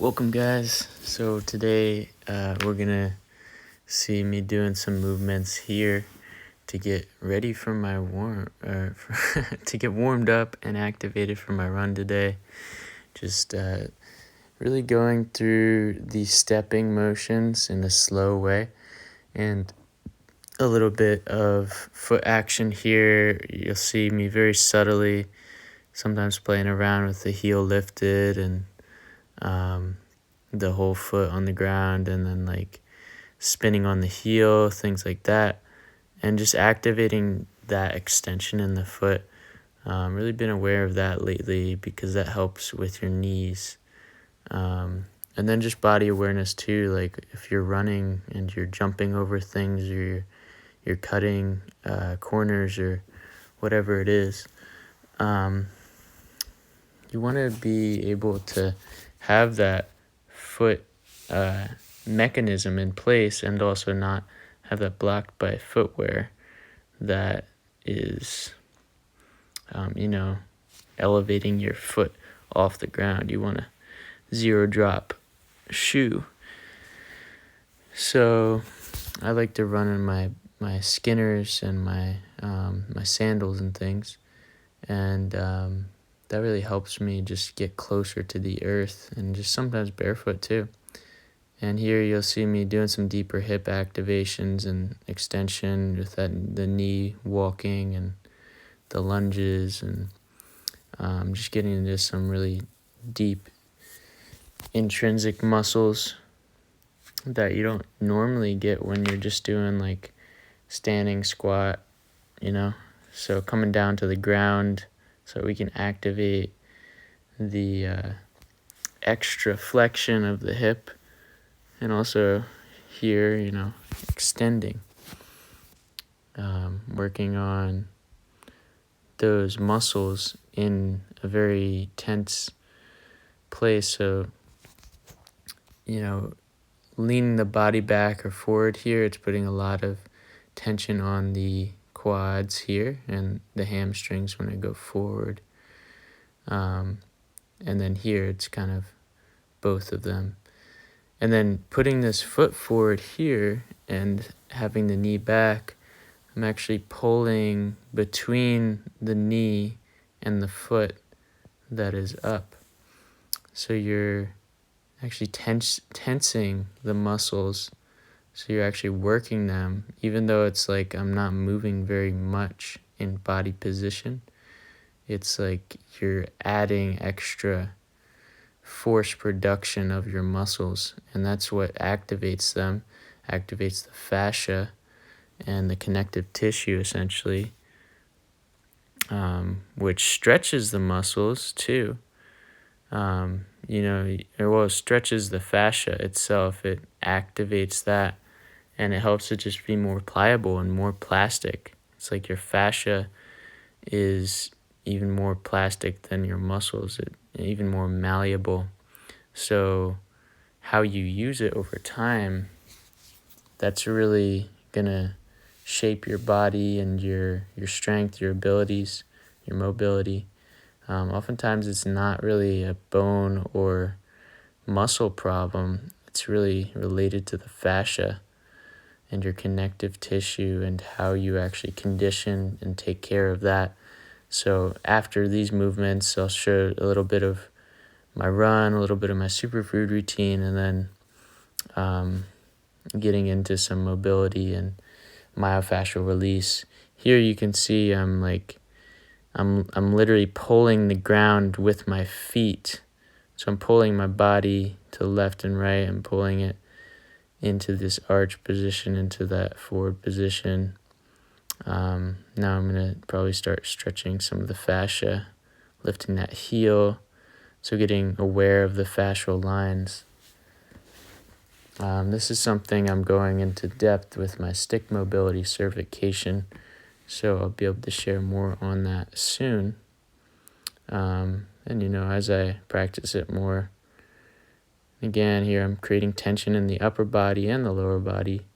Welcome, guys. So today we're gonna see me doing some movements here to get ready for my to get warmed up and activated for my run today. Just really going through the stepping motions in a slow way, and a little bit of foot action here. You'll see me very subtly, sometimes playing around with the heel lifted and the whole foot on the ground, and then like spinning on the heel, things like that, and just activating that extension in the foot. Really been aware of that lately because that helps with your knees. And then just body awareness too, like if you're running and you're jumping over things, or you're cutting corners or whatever it is, you want to be able to have that foot mechanism in place, and also not have that blocked by footwear that is elevating your foot off the ground. You want a zero drop shoe. So I like to run in my Skinners and my sandals and things, and that really helps me just get closer to the earth, and just sometimes barefoot too. And here you'll see me doing some deeper hip activations and extension with the knee walking and the lunges, and just getting into some really deep intrinsic muscles that you don't normally get when you're just doing like standing squat, So coming down to the ground so we can activate the extra flexion of the hip, and also here, extending, working on those muscles in a very tense place. So, leaning the body back or forward here, it's putting a lot of tension on the quads here and the hamstrings when I go forward. And then here, it's kind of both of them. And then putting this foot forward here and having the knee back, I'm actually pulling between the knee and the foot that is up. So you're actually tensing the muscles. So you're actually working them, even though it's like I'm not moving very much in body position. It's like you're adding extra force production of your muscles, and that's what activates them, activates the fascia and the connective tissue essentially, which stretches the muscles too. It stretches the fascia itself. It activates that, and it helps it just be more pliable and more plastic. It's like your fascia is even more plastic than your muscles, even more malleable. So how you use it over time, that's really gonna shape your body and your strength, your abilities, your mobility. Oftentimes it's not really a bone or muscle problem. It's really related to the fascia and your connective tissue and how you actually condition and take care of that. So after these movements, I'll show a little bit of my run, a little bit of my superfood routine, and then getting into some mobility and myofascial release. Here you can see I'm literally pulling the ground with my feet. So I'm pulling my body to left and right. I'm pulling it into this arch position, into that forward position. Now I'm going to probably start stretching some of the fascia, lifting that heel, so getting aware of the fascial lines. This is something I'm going into depth with my stick mobility certification, so I'll be able to share more on that soon. And as I practice it more, again, here I'm creating tension in the upper body and the lower body,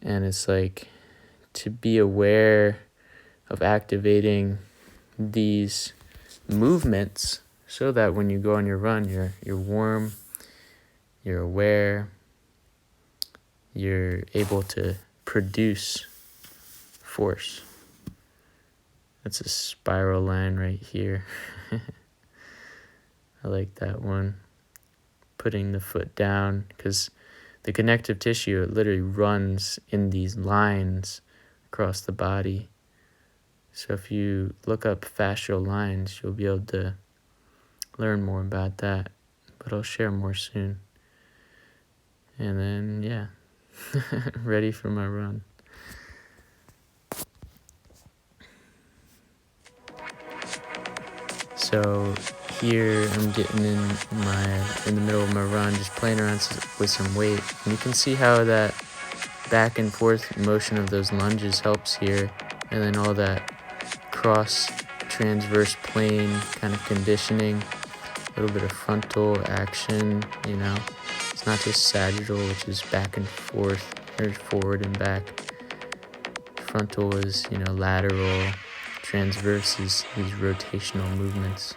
and it's like to be aware of activating these movements so that when you go on your run, you're warm, you're aware, you're able to produce force. That's a spiral line right here. I like that one. Putting the foot down, because the connective tissue, it literally runs in these lines across the body. So if you look up fascial lines, you'll be able to learn more about that, but I'll share more soon. And then, yeah, ready for my run. So here I'm getting in the middle of my run, just playing around with some weight. And you can see how that back and forth motion of those lunges helps here. And then all that cross transverse plane kind of conditioning, a little bit of frontal action, It's not just sagittal, which is back and forth, or forward and back. Frontal is, lateral. Transverse is these rotational movements.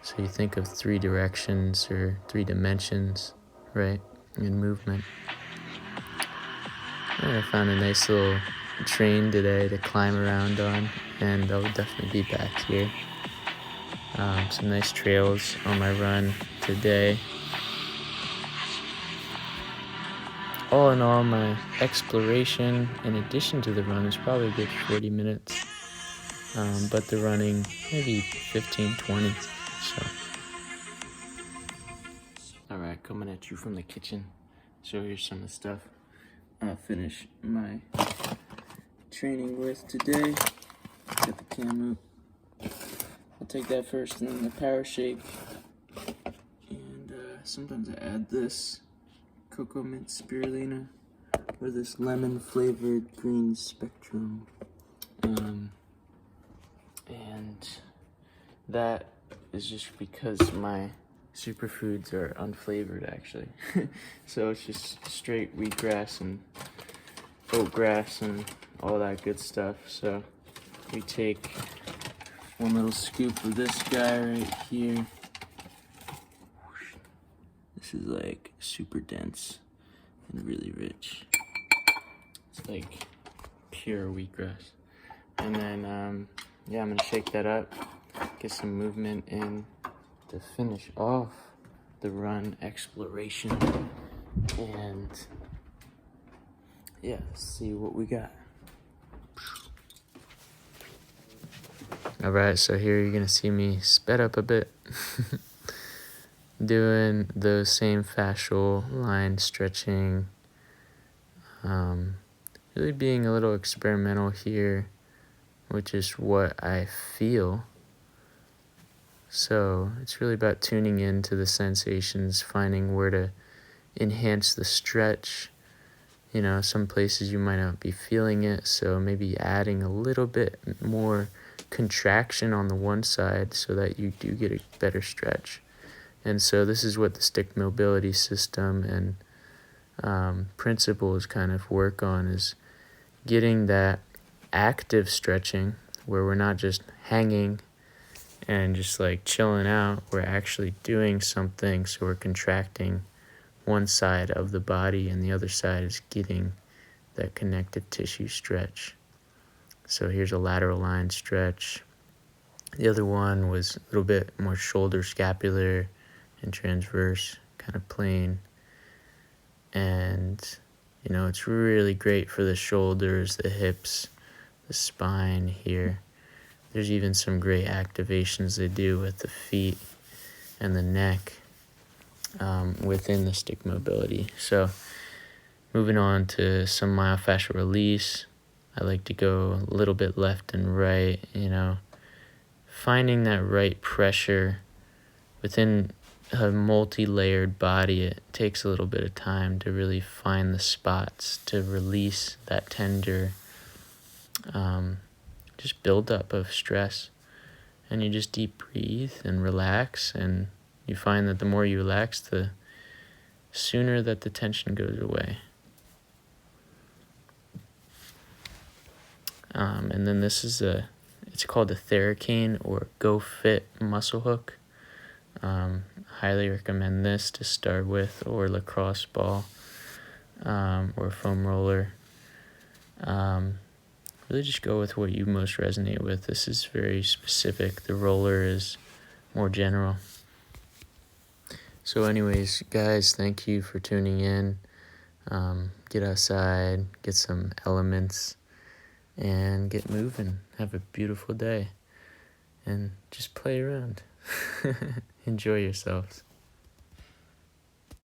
So you think of 3 directions or 3 dimensions, right, in movement. I found a nice little train today to climb around on, and I'll definitely be back here. Some nice trails on my run today. All in all, my exploration in addition to the run is probably a good 40 minutes. But the running, maybe 15, 20. So. Alright, coming at you from the kitchen. So here's some of the stuff I'll finish my training with today. Got the camo. I'll take that first, and then the power shake. And sometimes I add this cocoa mint spirulina or this lemon flavored green spectrum. And that is just because my superfoods are unflavored, actually. So it's just straight wheatgrass and oatgrass and all that good stuff. So we take one little scoop of this guy right here. This is like super dense and really rich. It's like pure wheatgrass. And then, I'm gonna shake that up, get some movement in to finish off the run exploration. And yeah, see what we got. Alright, so here you're gonna see me sped up a bit. Doing those same fascial line stretching. Really being a little experimental here, which is what I feel. So it's really about tuning into the sensations, finding where to enhance the stretch. Some places you might not be feeling it, so maybe adding a little bit more contraction on the one side so that you do get a better stretch. And so this is what the stick mobility system and principles kind of work on, is getting that active stretching where we're not just hanging and just like chilling out. We're actually doing something, so we're contracting one side of the body and the other side is getting that connective tissue stretch. So here's a lateral line stretch. The other one was a little bit more shoulder scapular and transverse kind of plane. And it's really great for the shoulders, the hips, the spine here. There's even some great activations they do with the feet and the neck within the stick mobility. So moving on to some myofascial release. I like to go a little bit left and right, finding that right pressure within a multi-layered body. It takes a little bit of time to really find the spots to release that tender just buildup of stress. And you just deep breathe and relax, and you find that the more you relax, the sooner that the tension goes away. And then this is it's called a Theracane or Go Fit muscle hook. highly recommend this to start with, or lacrosse ball, or foam roller. Really just go with what you most resonate with. This is very specific. The roller is more general. So anyways, guys, thank you for tuning in. Get outside, get some elements, and get moving. Have a beautiful day. And just play around. Enjoy yourselves.